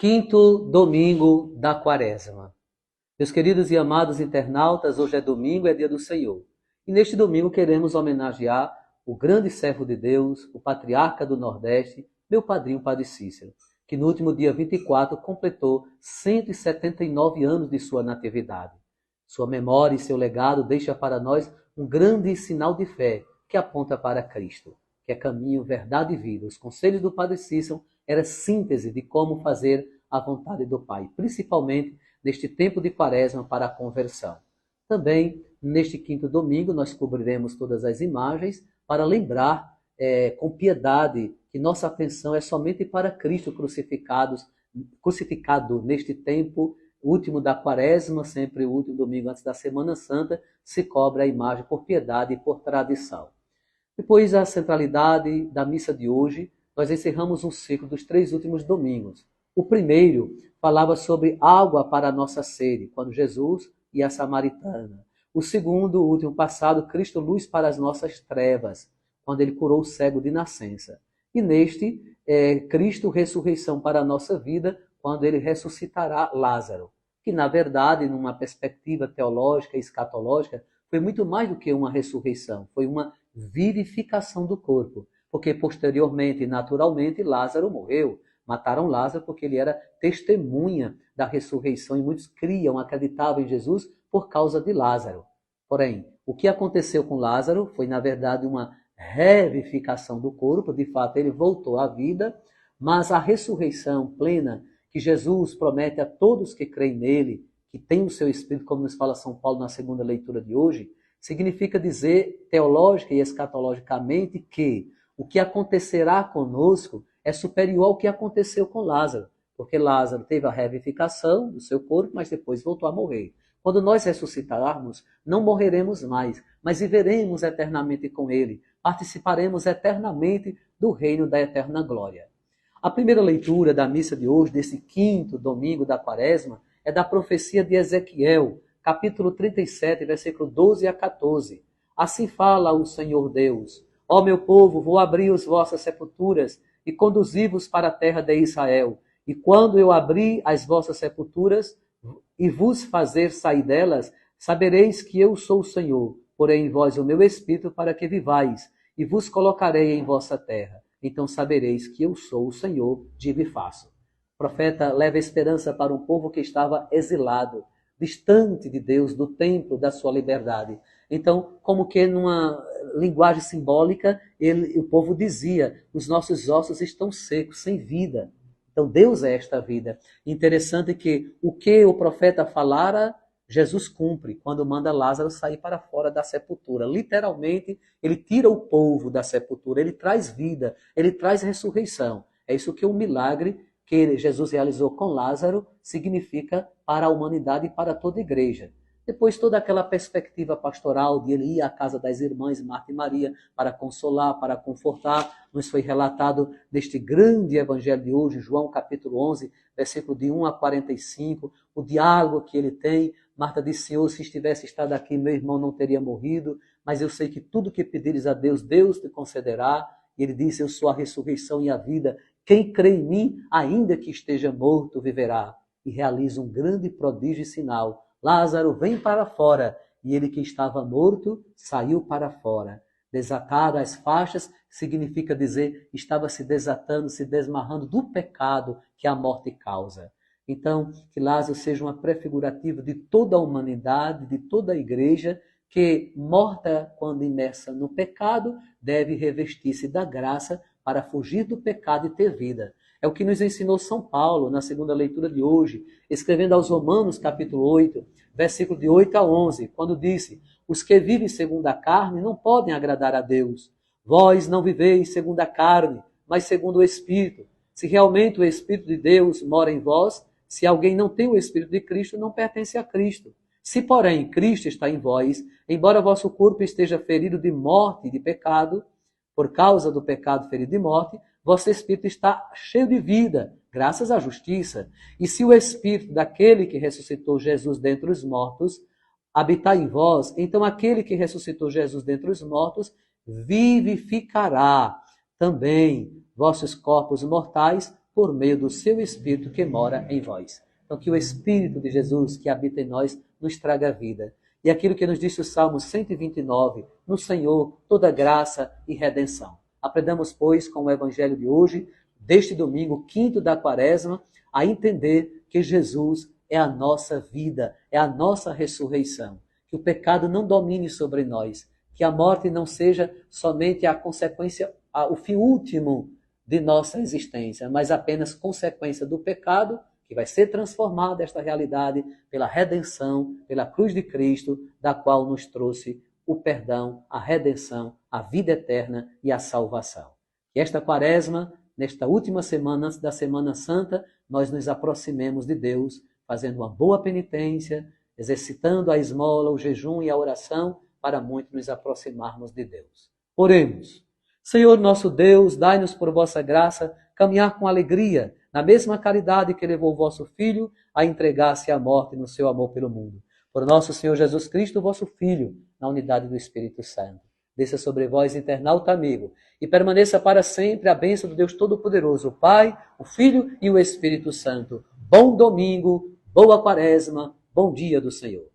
Quinto domingo da Quaresma. Meus queridos e amados internautas, hoje é domingo, é dia do Senhor. E neste domingo queremos homenagear o grande servo de Deus, o patriarca do Nordeste, meu padrinho Padre Cícero, que no último dia 24 completou 179 anos de sua natividade. Sua memória e seu legado deixa para nós um grande sinal de fé que aponta para Cristo, que é caminho, verdade e vida. Os conselhos do Padre Cícero era síntese de como fazer a vontade do Pai, principalmente neste tempo de Quaresma para a conversão. Também, neste quinto domingo, nós cobriremos todas as imagens para lembrar com piedade que nossa atenção é somente para Cristo crucificado neste tempo último da Quaresma, sempre o último domingo antes da Semana Santa, se cobre a imagem por piedade e por tradição. Depois da centralidade da missa de hoje, nós encerramos um ciclo dos 3 últimos domingos. O primeiro falava sobre água para a nossa sede, quando Jesus e a samaritana. O segundo, o último passado, Cristo luz para as nossas trevas, quando ele curou o cego de nascença. E neste, Cristo ressurreição para a nossa vida, quando ele ressuscitará Lázaro, que na verdade, numa perspectiva teológica e escatológica, foi muito mais do que uma ressurreição, foi uma vivificação do corpo, porque posteriormente, naturalmente, Lázaro morreu. Mataram Lázaro porque ele era testemunha da ressurreição e muitos acreditavam em Jesus por causa de Lázaro. Porém, o que aconteceu com Lázaro foi, na verdade, uma revivificação do corpo, de fato ele voltou à vida, mas a ressurreição plena que Jesus promete a todos que creem nele, que tem o seu Espírito, como nos fala São Paulo na segunda leitura de hoje, significa dizer teológica e escatologicamente que o que acontecerá conosco é superior ao que aconteceu com Lázaro, porque Lázaro teve a revivificação do seu corpo, mas depois voltou a morrer. Quando nós ressuscitarmos, não morreremos mais, mas viveremos eternamente com ele, participaremos eternamente do reino da eterna glória. A primeira leitura da missa de hoje, desse quinto domingo da Quaresma, é da profecia de Ezequiel, capítulo 37, versículo 12 a 14. Assim fala o Senhor Deus: ó meu povo, vou abrir as vossas sepulturas e conduzi-vos para a terra de Israel. E quando eu abrir as vossas sepulturas e vos fazer sair delas, sabereis que eu sou o Senhor. Porei em vós o meu Espírito para que vivais, e vos colocarei em vossa terra. Então sabereis que eu sou o Senhor, digo e faço. O profeta leva esperança para um povo que estava exilado, distante de Deus, do templo da sua liberdade. Então, como que numa linguagem simbólica, o povo dizia: os nossos ossos estão secos, sem vida. Então, Deus é esta vida. Interessante que o que o profeta falara, Jesus cumpre, quando manda Lázaro sair para fora da sepultura. Literalmente, ele tira o povo da sepultura, ele traz vida, ele traz ressurreição. É isso que o milagre que Jesus realizou com Lázaro significa para a humanidade e para toda a igreja. Depois toda aquela perspectiva pastoral de ele ir à casa das irmãs Marta e Maria para consolar, para confortar, nos foi relatado neste grande evangelho de hoje, João capítulo 11, versículo de 1 a 45, o diálogo que ele tem. Marta disse: Senhor, se estivesse estado aqui, meu irmão não teria morrido, mas eu sei que tudo que pedires a Deus, Deus te concederá. E ele disse: eu sou a ressurreição e a vida. Quem crê em mim, ainda que esteja morto, viverá. E realiza um grande prodígio e sinal. Lázaro, vem para fora. E ele que estava morto, saiu para fora. Desatar as faixas significa dizer, estava se desatando, se desmarrando do pecado que a morte causa. Então, que Lázaro seja uma prefigurativa de toda a humanidade, de toda a igreja, que, morta quando imersa no pecado, deve revestir-se da graça para fugir do pecado e ter vida. É o que nos ensinou São Paulo na segunda leitura de hoje, escrevendo aos Romanos, capítulo 8, versículo de 8 a 11, quando disse: os que vivem segundo a carne não podem agradar a Deus. Vós não viveis segundo a carne, mas segundo o Espírito. Se realmente o Espírito de Deus mora em vós, se alguém não tem o Espírito de Cristo, não pertence a Cristo. Se, porém, Cristo está em vós, embora vosso corpo esteja ferido de morte e de pecado, por causa do pecado ferido de morte, vosso espírito está cheio de vida, graças à justiça. E se o Espírito daquele que ressuscitou Jesus dentre os mortos habitar em vós, então aquele que ressuscitou Jesus dentre os mortos vivificará também vossos corpos mortais por meio do seu Espírito que mora em vós. Então, que o Espírito de Jesus que habita em nós nos traga vida. E aquilo que nos disse o Salmo 129, no Senhor toda graça e redenção. Aprendamos, pois, com o Evangelho de hoje, deste domingo, 5º da Quaresma, a entender que Jesus é a nossa vida, é a nossa ressurreição. Que o pecado não domine sobre nós, que a morte não seja somente a consequência, o fim último de nossa existência, mas apenas consequência do pecado, que vai ser transformada esta realidade pela redenção, pela cruz de Cristo, da qual nos trouxe o perdão, a redenção, a vida eterna e a salvação. Que esta Quaresma, nesta última semana antes da Semana Santa, nós nos aproximemos de Deus, fazendo uma boa penitência, exercitando a esmola, o jejum e a oração, para muito nos aproximarmos de Deus. Oremos. Senhor nosso Deus, dai-nos por vossa graça caminhar com alegria, na mesma caridade que levou o vosso Filho a entregar-se à morte no seu amor pelo mundo. Por nosso Senhor Jesus Cristo, vosso Filho, na unidade do Espírito Santo. Desça sobre vós, internauta amigo, e permaneça para sempre a bênção do Deus Todo-Poderoso, o Pai, o Filho e o Espírito Santo. Bom domingo, boa Quaresma, bom dia do Senhor.